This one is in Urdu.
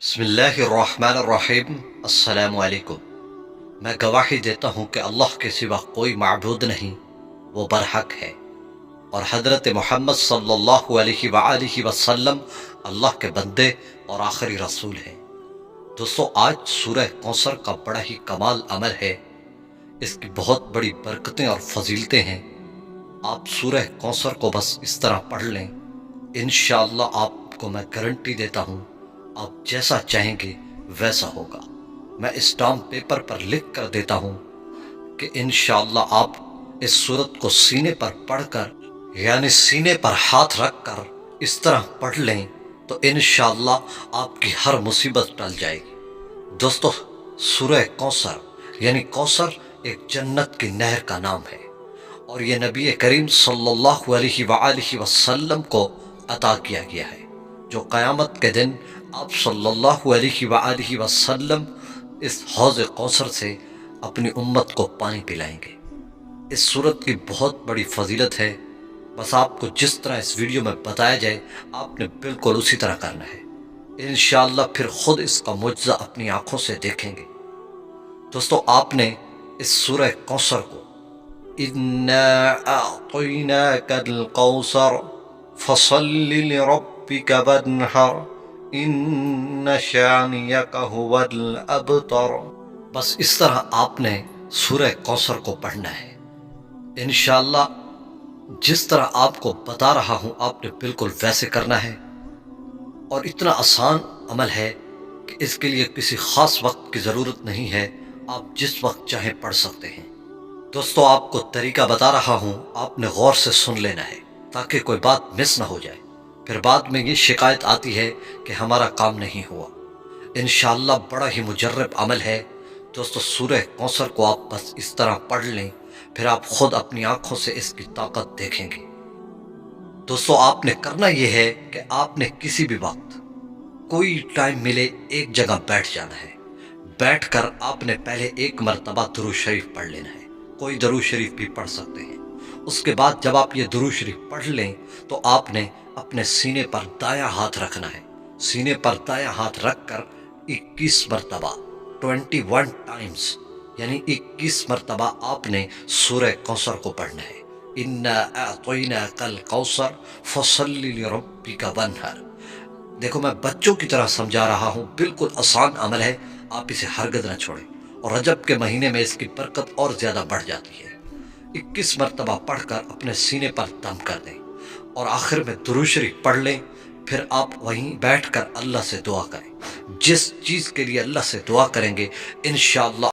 بسم اللہ الرحمن الرحیم۔ السلام علیکم۔ میں گواہی دیتا ہوں کہ اللہ کے سوا کوئی معبود نہیں، وہ برحق ہے، اور حضرت محمد صلی اللہ علیہ وآلہ وسلم اللہ کے بندے اور آخری رسول ہیں۔ دوستو، آج سورہ کوثر کا بڑا ہی کمال عمل ہے، اس کی بہت بڑی برکتیں اور فضیلتیں ہیں۔ آپ سورہ کوثر کو بس اس طرح پڑھ لیں، انشاءاللہ آپ کو میں گارنٹی دیتا ہوں آپ جیسا چاہیں گے ویسا ہوگا۔ میں اسٹامپ پیپر پر لکھ کر دیتا ہوں کہ انشاءاللہ آپ اس سورت کو سینے پر پڑھ کر، یعنی سینے پر ہاتھ رکھ کر اس طرح پڑھ لیں تو انشاءاللہ آپ کی ہر مصیبت ٹل جائے گی۔ دوستو، سورہ کوثر یعنی کوثر ایک جنت کی نہر کا نام ہے، اور یہ نبی کریم صلی اللہ علیہ وآلہ وسلم کو عطا کیا گیا ہے، جو قیامت کے دن آپ صلی اللہ علیہ وآلہ وسلم اس حوض کوثر سے اپنی امت کو پانی پلائیں گے۔ اس سورت کی بہت بڑی فضیلت ہے، بس آپ کو جس طرح اس ویڈیو میں بتایا جائے آپ نے بالکل اسی طرح کرنا ہے، انشاءاللہ پھر خود اس کا معجزہ اپنی آنکھوں سے دیکھیں گے۔ دوستو، آپ نے اس سورہ کوثر کو اِنَّا أَعْطَيْنَاكَ الْكَوْثَرَ فَصَلِّ لِرَبِّكَ وَانْحَرْ إِنَّ شَانِئَكَ هُوَ الْأَبْتَرُ، بس اس طرح آپ نے سورہ کوثر کو پڑھنا ہے۔ انشاءاللہ جس طرح آپ کو بتا رہا ہوں آپ نے بالکل ویسے کرنا ہے، اور اتنا آسان عمل ہے کہ اس کے لیے کسی خاص وقت کی ضرورت نہیں ہے، آپ جس وقت چاہیں پڑھ سکتے ہیں۔ دوستو، آپ کو طریقہ بتا رہا ہوں، آپ نے غور سے سن لینا ہے تاکہ کوئی بات مس نہ ہو جائے، پھر بعد میں یہ شکایت آتی ہے کہ ہمارا کام نہیں ہوا۔ انشاءاللہ بڑا ہی مجرب عمل ہے۔ دوستو، سورہ کوثر کو آپ بس اس طرح پڑھ لیں، پھر آپ خود اپنی آنکھوں سے اس کی طاقت دیکھیں گے۔ دوستو، آپ نے کرنا یہ ہے کہ آپ نے کسی بھی وقت کوئی ٹائم ملے ایک جگہ بیٹھ جانا ہے۔ بیٹھ کر آپ نے پہلے ایک مرتبہ درود شریف پڑھ لینا ہے، کوئی درود شریف بھی پڑھ سکتے ہیں۔ اس کے بعد جب آپ یہ درود شریف پڑھ لیں تو آپ نے اپنے سینے پر دایاں ہاتھ رکھنا ہے۔ سینے پر دایاں ہاتھ رکھ کر 21 مرتبہ 21 ٹائمز یعنی 21 مرتبہ آپ نے سورہ کوثر کو پڑھنا ہے۔ اِنَّا أَعْطَيْنَاكَ الْكَوْثَرَ فَصَلِّ لِرَبِّكَ وَانْحَرْ۔ دیکھو، میں بچوں کی طرح سمجھا رہا ہوں، بالکل آسان عمل ہے، آپ اسے ہرگز نہ چھوڑیں، اور رجب کے مہینے میں اس کی برکت اور زیادہ بڑھ جاتی ہے۔ 21 مرتبہ پڑھ کر اپنے سینے پر دم کر دیں، اور آخر میں درود شریف پڑھ لیں۔ پھر آپ وہیں بیٹھ کر اللہ سے دعا کریں، جس چیز کے لیے اللہ سے دعا کریں گے انشاءاللہ